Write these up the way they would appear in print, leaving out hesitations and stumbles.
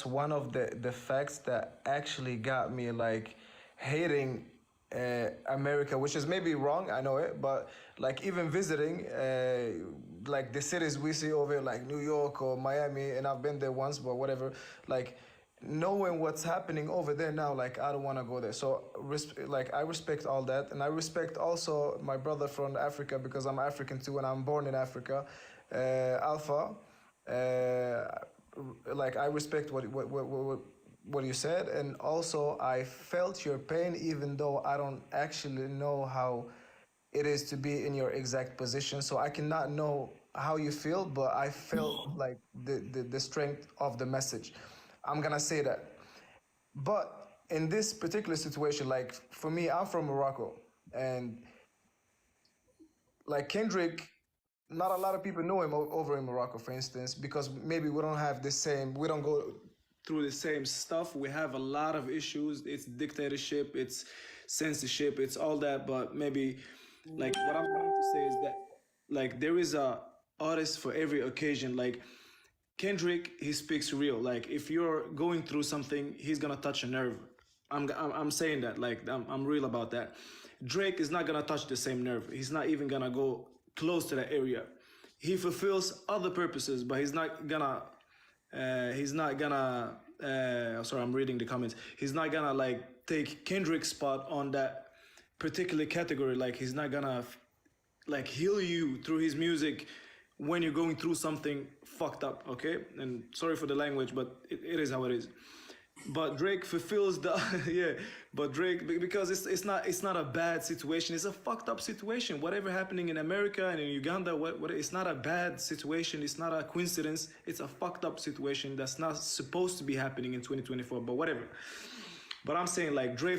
one of the facts that actually got me like hating America, which is maybe wrong, I know it, but like even visiting like the cities we see over like New York or Miami, and I've been there once, but whatever, like knowing what's happening over there now, like I don't want to go there. So like I respect all that, and I respect also my brother from Africa because I'm African too, and I'm born in Africa, Alpha. Uh, like I respect what you said, and also I felt your pain, even though I don't actually know how it is to be in your exact position. So I cannot know how you feel, but I felt like the strength of the message. I'm gonna say that. But in this particular situation, like for me, I'm from Morocco, and like Kendrick, not a lot of people know him over in Morocco, for instance, because maybe we don't have the same, we don't go through the same stuff. We have a lot of issues. It's dictatorship, it's censorship, it's all that. But maybe, like, what I'm trying to say is that, like, there is a artist for every occasion. Like, Kendrick, he speaks real. Like, if you're going through something, he's gonna touch a nerve. I'm saying that. Like, I'm real about that. Drake is not gonna touch the same nerve. He's not even gonna go close to that area. He fulfills other purposes, but he's not gonna. Sorry, I'm reading the comments. He's not gonna like take Kendrick's spot on that particular category. Like he's not gonna like heal you through his music when you're going through something fucked up. Okay, and sorry for the language, but it is how it is. But Drake fulfills the yeah. But Drake, because it's not a bad situation. It's a fucked up situation. Whatever happening in America and in Uganda, what it's not a bad situation. It's not a coincidence. It's a fucked up situation that's not supposed to be happening in 2024. But whatever. But I'm saying like Drake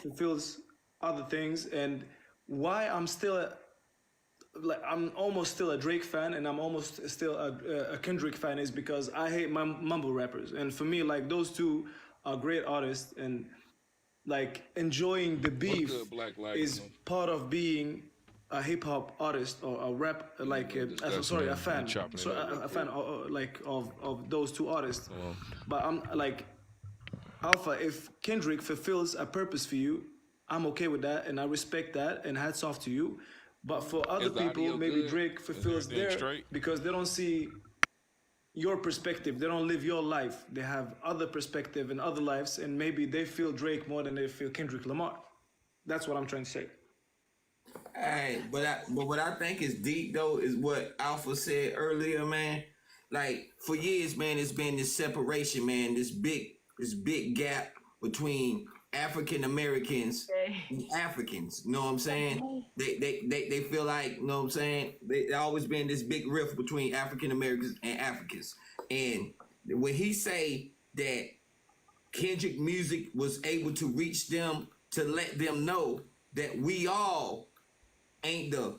fulfills other things, and why I'm still like I'm almost still a Drake fan, and I'm almost still a Kendrick fan is because I hate mumble rappers, and for me like those two are great artists, and like enjoying the beef is part of being a hip hop artist or a rap like sorry a fan, so a fan like of those two artists. But I'm like Alpha, if Kendrick fulfills a purpose for you, I'm okay with that, and I respect that, and hats off to you. But for other people, maybe Drake fulfills their because they don't see your perspective. They don't live your life. They have other perspective and other lives, and maybe they feel Drake more than they feel Kendrick Lamar. That's what I'm trying to say. Hey, but what I think is deep though is what Alpha said earlier, man. Like for years, man, it's been this separation, man, this big gap between African Americans and Africans. You know what I'm saying? They feel like, you know what I'm saying? They always been this big rift between African Americans and Africans. And when he say that Kendrick music was able to reach them to let them know that we all ain't the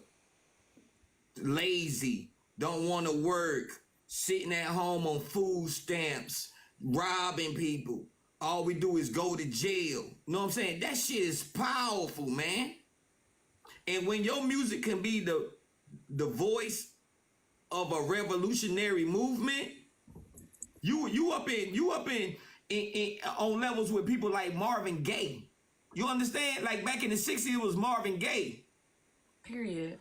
lazy, don't want to work, sitting at home on food stamps, robbing people. All we do is go to jail. You know what I'm saying? That shit is powerful, man. And when your music can be the voice of a revolutionary movement, you up in on levels with people like Marvin Gaye. You understand? Like back in the 60s, it was Marvin Gaye. Period.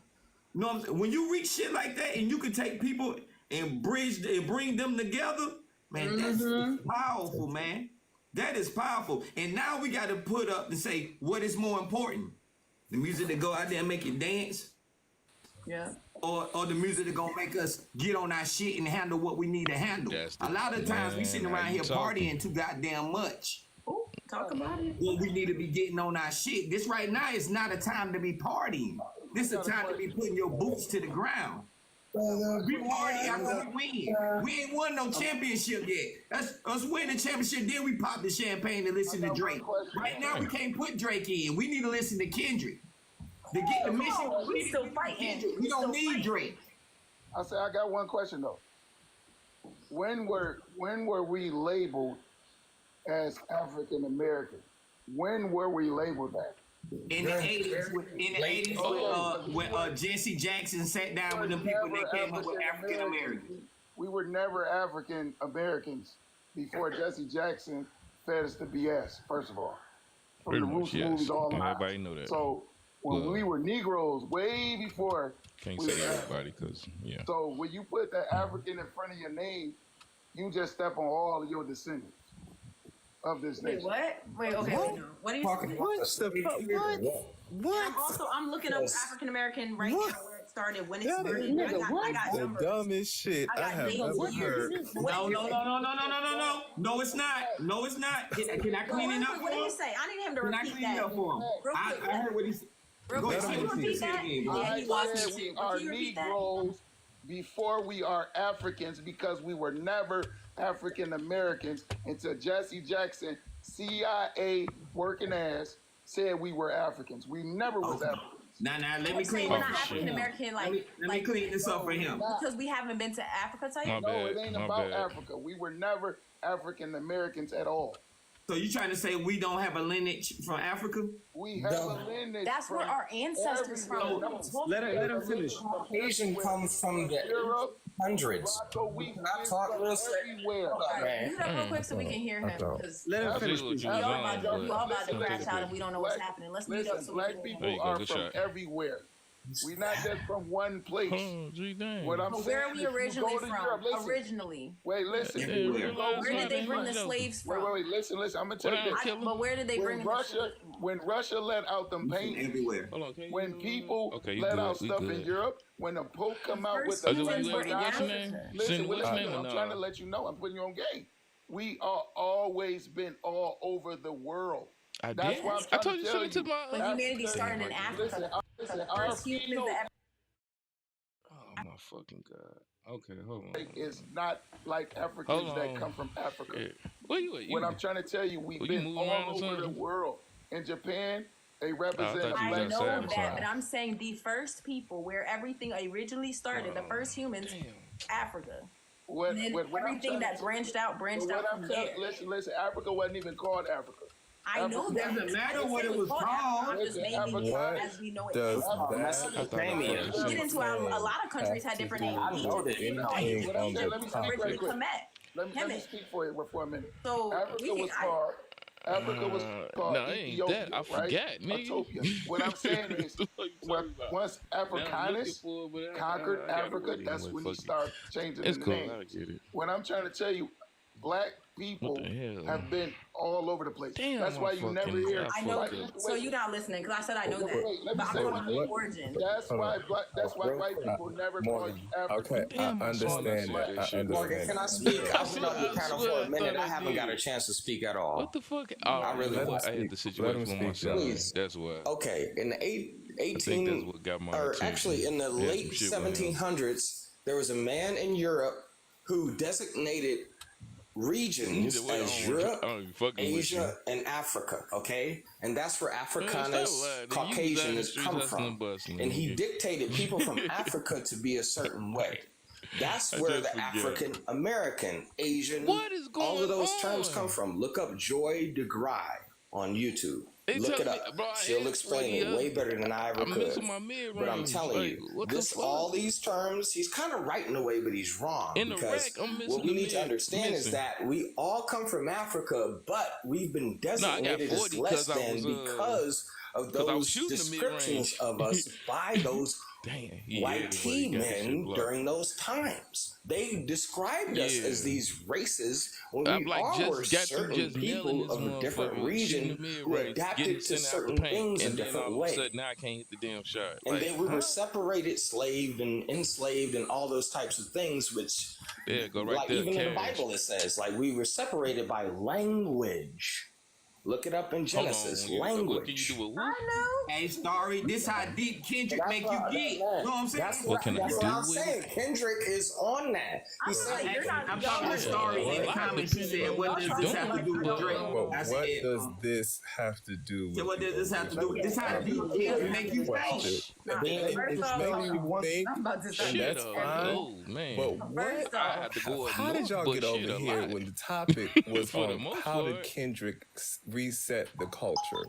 You know what I'm saying? When you reach shit like that and you can take people and bring them together, man, that's powerful, man. That is powerful. And now we got to put up and say, what is more important? The music that go out there and make you dance? Yeah. Or the music that gonna make us get on our shit and handle what we need to handle. A lot of times we sitting around here partying too goddamn much. Ooh, talk about it. When we need to be getting on our shit. This right now is not a time to be partying. This is a time to be putting your boots to the ground. We party after we win. We ain't won no championship yet. That's us win the championship, then we pop the champagne and listen to Drake. Right now we can't put Drake in. We need to listen to Kendrick. To get the mission, we still fighting. We don't need Drake. I got one question though. When were we labeled as African American? When were we labeled that? In the 80s, when Jesse Jackson sat down with them people that came up with African Americans. We were never African Americans before Jesse Jackson fed us the BS. First of all, from Pretty the much, Roots yes. movies, all And lies. everybody know that. So when Well, we were Negroes, way before can't we say were everybody because, yeah. so when you put that African in front of your name, you just step on all of your descendants of this Wait, nation. what? Wait, okay, wait, no. What are you Talking saying? about What the fuck? What? I'm also looking up Yes. African American right What? now where it started, when it That started. is I got the numbers. dumbest shit I I got have dates ever and years. heard. What No, did you no, say? no, no, no, no, no, no, no. No, it's not. No, it's not. Can I clean it up What for did he him? say? I need him to Can I repeat clean it that. up for him? Real I quick. heard what he said. Real Go quick, ahead, can say you what he repeat said that? again, bro. Yeah, I he lost said me. we are Can you repeat that? Negroes before we are Africans because we were never African Americans until Jesse Jackson, CIA working ass, said we were Africans. We never was Okay. Africans. Now, let me I'm saying clean we're it not up for African him. American, Let me clean this up for him. because we haven't been to Africa type. My No, bad. it ain't My about bad. Africa. We were never African Americans at all. So you trying to say we don't have a lineage from Africa? We have No. a lineage. That's where from our ancestors everywhere. from. No. Let him finish. Asian comes from the Europe, hundreds. so we Can I talk real quick? everywhere. Man. Mute up real quick so we can hear him. Because Let him I finish, see what please. you we was all on, about, but we all about to don't take crash it out back. and we don't know what's happening. Let's mute up Listen, so we black can hear people him. There you go, are good from shot. everywhere. We're not just from one place. Oh, gee, dang. What I'm But saying where are is we if you originally go to from? Europe, listen, Originally. wait, listen. Yeah, When you realize go Where did they Wait, bring the wait, slaves wait, from? wait, listen. I'm gonna tell What you this. happened? But where did they bring When them? Russia let out them paintings, Everywhere. Hold on, can when you- people Okay, you let good, out we stuff in good. Europe, when the Pope come out with First the Oh, so humans we were what's in your Africa. name? listen, Send well, what's your name listen, or I'm trying to nah? let you know. I'm putting you on game. We are always been all over the world. I That's did. why I'm I trying told to you tell send it to you. my. But humanity started in Listen, Africa. Listen, The our first humans that ever. Oh my fucking god. Okay, hold on. is not like Africans Hold that on. come from Africa. Yeah. Where you at? What You, I'm trying to tell you, we've Well, you been moving around or all over the something? world. In Japan, they I represent thought you I was black know outside or that, something. but I'm saying the first people where everything originally started, the first humans, Damn. Africa. What, And then what I'm everything trying that to- branched out what from I'm there. telling, listen, Africa wasn't even called Africa. I know Africa- that. Doesn't matter I didn't what say it was Africa. called. I'm just Listen, naming it What as we know it. does now. I thought I Mesopotamia. fucking We get into a lot of countries had different names. I know that, you know. anything What I'm on saying, the let me speak topic? right quick. Kemet. Let me Kemet. speak for you for a minute. So Africa we was can. called. Africa was called no, it ain't Ethiopia, that. I right? forgot, nigga. Utopia. What I'm saying is, What you talking about? once Now I'm looking Africanus for it, but I conquered gotta Africa, wait that's anyway, when he fuck it. started changing It's the cool. name. I get it. What I'm trying to tell you, black people What the hell? have been all over the place. Damn, That's why I you never fucking- hear. I know. fucked up. So you're not listening because I said I know Wait, let that. me But I'm say talking what- about the origin. That's Hold why on. that's why Real white quick, people never call Morgan. you African. Okay, I Damn, I saw understand that that. shit. I Morgan, understand. can I speak? I've been on the I panel swear for I a minute. thought I I haven't got a did. chance to speak at all. What the fuck? Oh, I really I would. had the Let him situation with speak, myself. please. That's why. Okay, in the I think that's what got my or attention. actually in the Had some late shit with him. 1700s, there was a man in Europe who designated regions Either way, as I don't Europe, even fucking with you. Asia, and Africa. Okay, and that's where Man, stop Africanus, lying. You was out in the Caucasians streets come hustling from, bustling, and he nigga. dictated people from Africa to be a certain way. That's I where just the forget. African American, Asian, What is all of going those terms on? come from. Look up Joy DeGruy on YouTube. They Look it telling up. me- bro, I She'll asked explain it 20 way better than I ever I'm could. missing my mid-range. But I'm telling Like, you, what this the fuck? all these terms, he's kind of right in a way, but he's wrong. In the because rack, I'm missing what we the need to mid- understand is missing. that we all come from Africa, but we've been I got designated as 40 less 'cause I than was, because of 'cause I was those shooting the descriptions mid-range. of us by those Damn, white tea men during those times. They described us Yeah. as these races when I'm we like, all just were got you certain just nailing people this of a different motherfucker, region shooting the who mid-range, adapted getting to sent out the certain paint, things a and then different all way. of a sudden now I can't hit the damn shot. And Like, then we huh? were separated, slaved, and enslaved, and all those types of things, which, Yeah, go right like there, even in the cash. Bible, it says, like we were separated by language. Look it up in Hold on, Genesis. what can you Language. do with I whoop? know. Hey, Story, this how deep Kendrick That's make you what- get. You know what I'm saying? That's What what, can I that's what do I'm with saying. Kendrick is on that. I'm He said, like, you're not. I'm talking to y'all- Story in the What? comments. He said, what does this have to do with Drake? But I what said, does this have to do with so what does this have to do with this? How That's deep Kendrick make you question. think? Nah, It- first It's off, making you think, I'm about to and say. that's Shit, fine. oh, man. But what? First I off, had to go up How did north, y'all but get shit, over a here lot. when the topic was For the on most how did part. Kendrick reset the culture?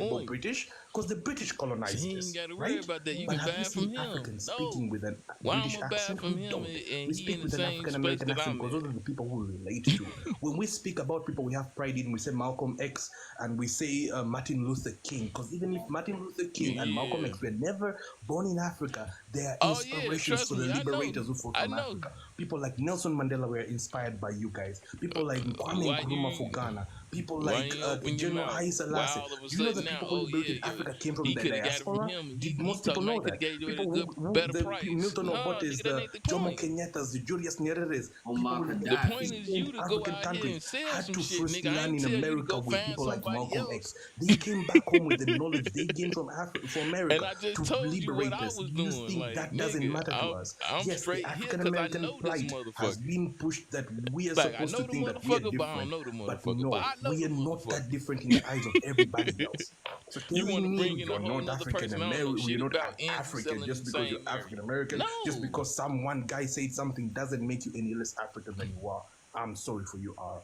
but British. because the British So colonized he ain't us, got to worry right? about that. You But can have you buy from seen him. Africans No. speaking with a Why I'm British gonna buy accent? from We him don't. and We he in speak the with an same African space American that accent I'm because in? those are the people who relate to. When we speak about people we have pride in, we say Malcolm X and we say Martin Luther King, because even if Martin Luther King and Malcolm Yeah. X were never born in Africa, they are Oh yeah, inspirations trust for the me, I know. liberators who fought I from know. Africa. People like Nelson Mandela were inspired by you guys. People like Kwame Why Nkrumah for you Ghana. People why like you open your General mouth? Haile Why Selassie. all of a Do you know sudden the now? people who Oh yeah, liberated Africa came from he the could have got it from diaspora? him. And Did he most people talking about know he could that? have gave you at a People good who better the price. Milton No, Obotes, nigga, that the ain't the Jomo point. Kenyatas, the Julius Nyereres, Oh people my who The God. point is in you to go African out here countries and sell had some to shit, first nigga. I learn ain't in tell you to America go with find people like somebody Malcolm else. X. They came back home with the knowledge they gained from from And America I just to told you what liberate I us. was You doing. think Like, that doesn't nigga, matter to us? I'm Yes, the straight here African because I American know this plight has motherfucker. been pushed that we are Like, I supposed to know the think that we are motherfucker, but I don't different. know the But motherfucker. But no, I know we the are not that motherfucker. different in the eyes of everybody else. So You want to telling bring me in a you're whole not nother African person I don't know American, shit you're not about, an and you African selling in just the because you're same area. African American, just No. because some one guy said something doesn't make you any less African than you are. I'm sorry for you, R.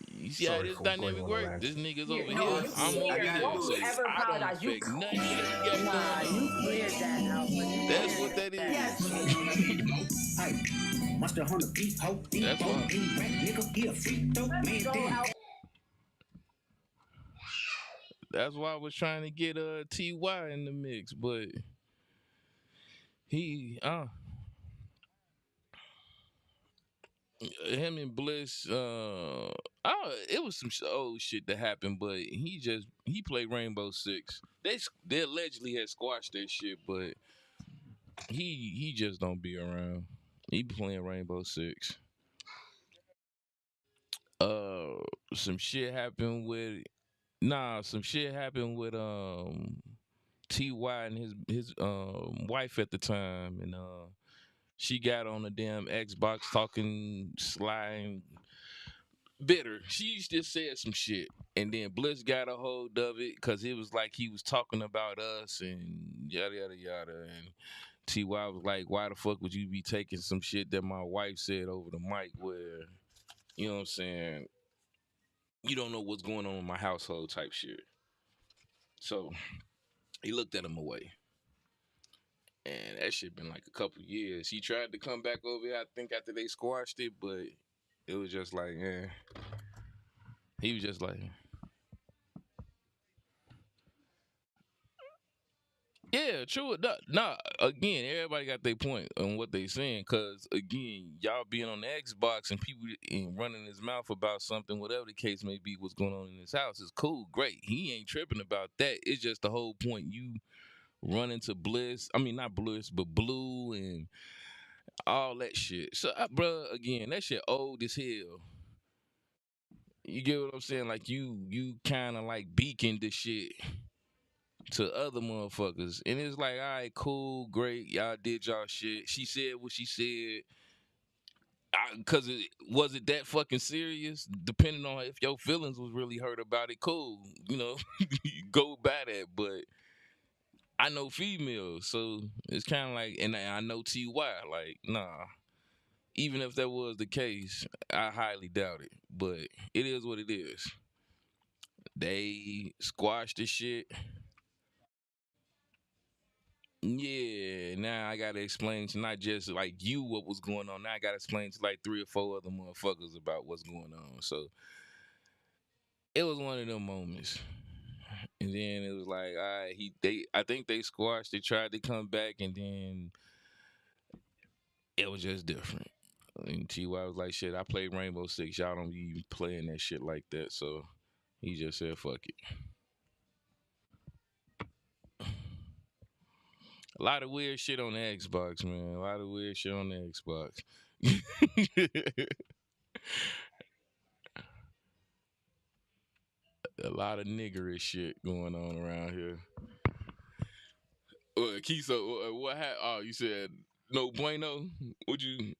You see how Sorry this for going dynamic on a work? rant. This nigga's You over no, here. you I'm I over cleared. got here. to Don't do So you it. ever I don't apologize. You affect none shit you got nah, going you on. cleared that, Alpha. You That's cleared what that that. is. Must have on the beat, ho, That's why. rap, nigga, he a freak, though, man, Go damn. out. That's why I was trying to get TY in the mix, but he him and Bliss it was some old shit that happened, but he played Rainbow Six. They allegedly had squashed that shit, but he just don't be around. He be playing Rainbow Six. Some shit happened with some shit happened with TY and his wife at the time, and she got on the damn Xbox talking sly and bitter. She just said some shit, and then Bliss got a hold of it because it was like he was talking about us and yada yada yada. And Ty was like, "Why the fuck would you be taking some shit that my wife said over the mic? Where you know what I'm saying? You don't know what's going on in my household type shit." So he looked at him away. And that shit been like a couple years. He tried to come back over here, I think, after they squashed it, but it was just like, he was just like, yeah, true. Nah, again, everybody got their point on what they saying. Cause again, y'all being on the Xbox and people running his mouth about something, whatever the case may be, what's going on in his house is cool, great. He ain't tripping about that. It's just the whole point. You run into Bliss. I mean, not Bliss, but Blue and all that shit. So, bruh, again, that shit old as hell. You get what I'm saying? Like you kind of like beacon the shit to other motherfuckers, and it's like, all right, cool, great, y'all did y'all shit. She said what she said. Cause was it that fucking serious? Depending on if your feelings was really hurt about it, cool, go by that. But I know females, so it's kind of like, and I know Ty, like, nah. Even if that was the case, I highly doubt it. But it is what it is. They squashed the shit. Yeah, now I gotta explain to not just like you what was going on. Now I gotta explain to like 3 or 4 other motherfuckers about what's going on. So it was one of them moments. And then it was like, all right, I think they squashed. They tried to come back, and then it was just different. And Ty was like, shit, I played Rainbow Six. Y'all don't be playing that shit like that. So he just said, fuck it. A lot of weird shit on the Xbox, man. A lot of weird shit on the Xbox. A lot of niggerish shit going on around here. Kiso, what happened? Oh, you said no bueno? Would you?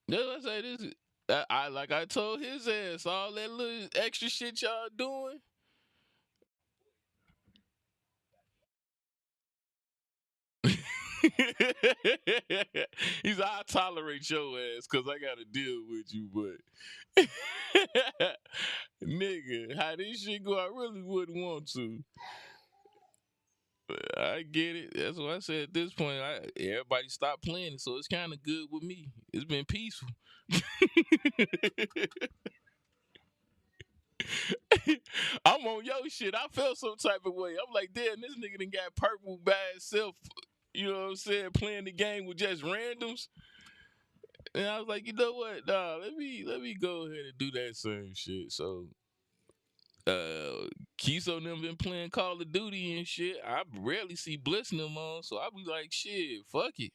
That's what I say. This, I like I told his ass, all that little extra shit y'all doing. He's I'll tolerate your ass because I gotta deal with you, but nigga, how this shit go, I really wouldn't want to. I get it. That's what I said at this point. Everybody stopped playing it, so it's kind of good with me. It's been peaceful. I'm on your shit. I felt some type of way. I'm like, damn, this nigga done got purple by himself. You know what I'm saying? Playing the game with just randoms. And I was like, you know what? Nah, let me go ahead and do that same shit. So Kiso and them been playing Call of Duty and shit. I rarely see Bliss and them on, so I be like, shit, fuck it.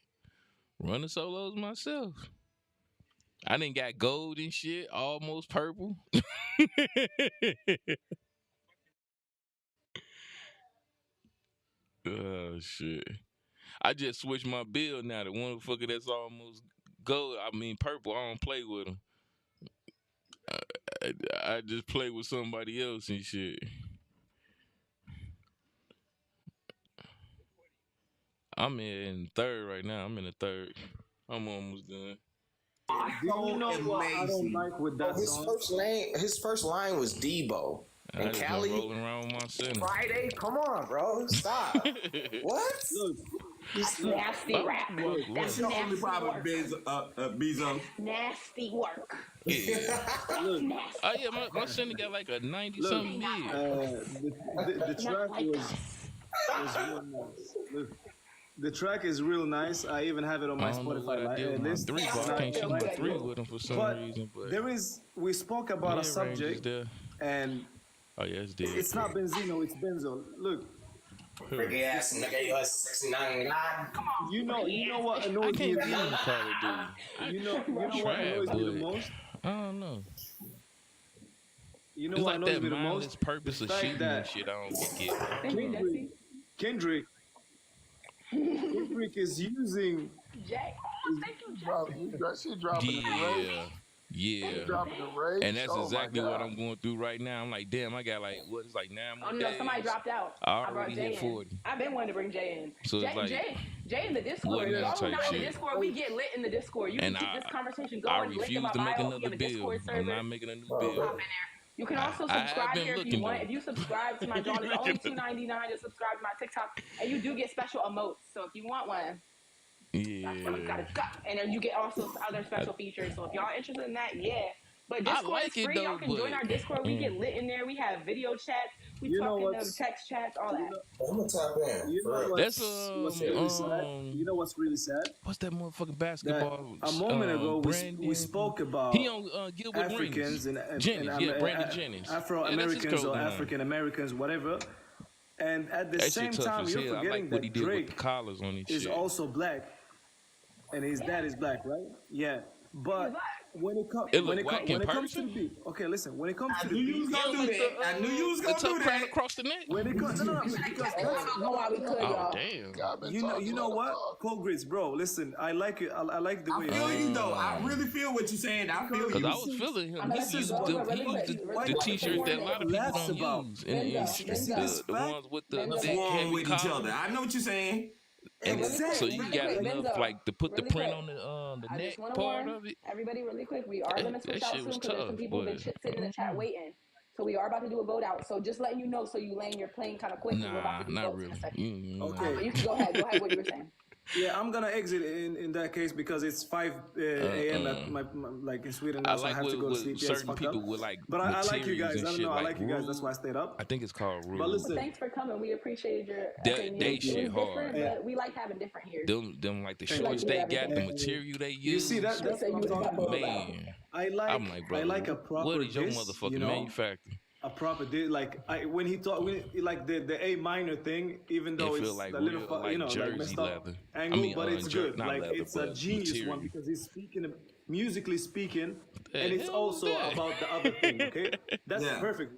Running solos myself. I done got gold and shit, almost purple. Oh shit. I just switched my build now. The one fucker that's almost gold, I mean purple, I don't play with him. I just play with somebody else and shit. I'm in third right now. I'm in the third. I'm almost done. Do you know what I don't like with that His song? his first line was Debo. I And just Cali, been rolling around with my center. Friday, come on, bro, stop. What? Look, That's nasty rap. That's what's your only nasty problem, work. Bezo? Nasty work. Yeah. Look, Nasty. Oh yeah, my center got like a 90 something mid. the track Not like was us. real nice. Look, the track is real nice. I even have it on my I don't know Spotify what I did with my list. three, And but I can't shoot my like three it. with him for some But reason. But we spoke about a mid-range is subject, there. and Oh yeah, it's dead. it's not Benzino, it's Benzo. Look, Freaky ass nigga, you're 69 God. you know what I annoys me can't the get into most. Call of Duty. You know what Trap, annoys me the but most. I don't know. You know It's what like annoys that me the mindless most. purpose The of fact shooting and that shit. I don't get. Kendrick is using. Jay. She dropping the rage. Yeah. Dropping the rage. And that's Oh my exactly what God. I'm going through right now. I'm like, damn, I got like what? It's like 9 more Oh days. no, somebody dropped out. I brought already Jay hit in. 40. I've been wanting to bring Jay in. So it's like Jay in the Discord. wouldn't Y'all type not in the shit. Discord. We get lit in the Discord. You And can keep this conversation going. I Link in refuse my to make bio. We another have a build. Discord I'm server. not making a new Hop build. in there. You can also I have subscribe been here if you looking, want. though. If you subscribe to my John, it's only $2.99 to subscribe to my TikTok, and you do get special emotes. So if you want one, that's what you gotta Yeah. got. And then you get also other special features. So if y'all interested in that, yeah. But I Discord like is it free. though, Y'all can join but our Discord. We get lit in there. We have video chats. We You know talking of what's text chats, all that. I'm gonna tap in. You for know real. what's, That's what's really sad? You know what's really sad? what's that motherfucking That basketball? a moment ago we Brandon. spoke about He on Gilbert Africans Arenas. Jennings, yeah, Brandon Jennings. Afro Yeah, that's his Americans code or name. African Americans, whatever. And at the That same shit tough time, as you're hell. I forgetting like what he that did with the Drake collars on his is shit. also black, and his dad is black, right? Yeah, but when it comes It look whack in when it comes to the person? beat, okay, listen. When it comes I to the knew you beat, was gonna do that. I knew you was The gonna tough do crown that. across the neck. When it comes, no, because Oh, why we could, Oh y'all. damn. God, been you know talking what, talk. Paul Grits, bro. Listen, I like it. I like the way. I feel you though. I really feel what you're saying. I feel Cause you. I was feeling him. I'm He gonna used go the over he really used quick. the Really quick. t-shirts that a lot of people Laughs don't about. use in the Benzo, industry. Benzo. The ones with the Benzo. thick Wrong heavy with each collars. other. I know what you're saying. And Really quick, so you really got quick, enough Benzo. like to put the Really print quick. on the I neck just want to part warn of it. everybody really quick. We are going to switch That out shit soon was because there's some tough, people been but sitting in the chat waiting. So we are about to do a vote out. So just letting you know, so you laying your plane kind of quick. And we're nah, about to do not votes in really. a second. Okay. But you can go ahead. Go ahead. What you were saying. Yeah, I'm gonna exit in that case because it's 5 a.m. at my like in Sweden I now, so I like have to go to with sleep. Yeah, it's certain fucked people up. with like But I like you materials guys. and I don't shit, know. I like like you guys. Rue. That's why I stayed up. I think it's called Rue. But listen, Thanks for coming. We appreciated your That- opinion. they It shit was hard. different, but we like having different here. Them like the Thank shorts you. they got, the And material they you use. see that's They say what I'm you talking got about. voted Man, I like I'm like, bro, I like a proper what is your diss, motherfucking you know? manufacturer? A proper like when he talked like the A minor thing, even though It it's feel like a little real, like you know like Jersey messed up leather. angle, but it's good. not Like leather, it's a but genius material. one because he's speaking musically speaking, The and it's hell also was that? about the other thing. Okay, that's Yeah. perfect.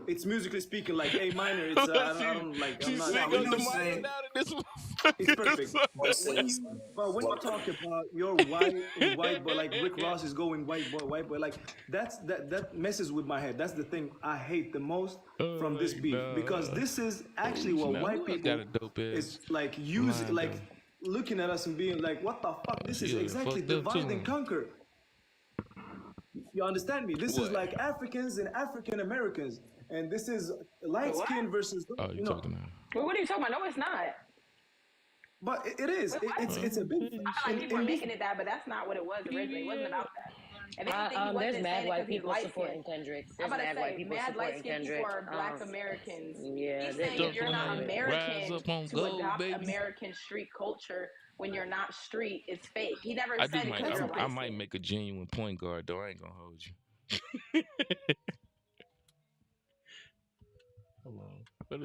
It's musically speaking like A minor. It's I don't like. I'm She not. sing we up the don't say- minor down in this. It's perfect. Voices. But when you talk about your white boy, like Rick Ross is going white boy, like that messes with my head. That's the thing I hate the most from this beef, because this is actually what Now, white who else people got a dope ass is like using, line, like though? looking at us and being like, what the fuck? This is Yeah, exactly fucked up divide too. and conquer. You understand me? This is What? like Africans and African Americans, and this is light What? skin versus Oh, you you know. talking now? Well, what are you talking about? No, it's not. But it is. Wait, what? It's a big. I feel like people are making it that, but that's not what it was originally. It wasn't about that. If anything, he wasn't There's saying mad it white 'cause he's people light supporting skinned. Kendrick. I'm There's about to mad say, white people mad light supporting skinned Kendrick. people are Black Americans. Yeah, He's they're saying if you're doing not it. American Rise up on to gold, adopt baby. American street culture when you're not street, it's fake. He never I do said it might. because you're I light might skinned. make a genuine point guard though. I ain't gonna hold you. Hold on. But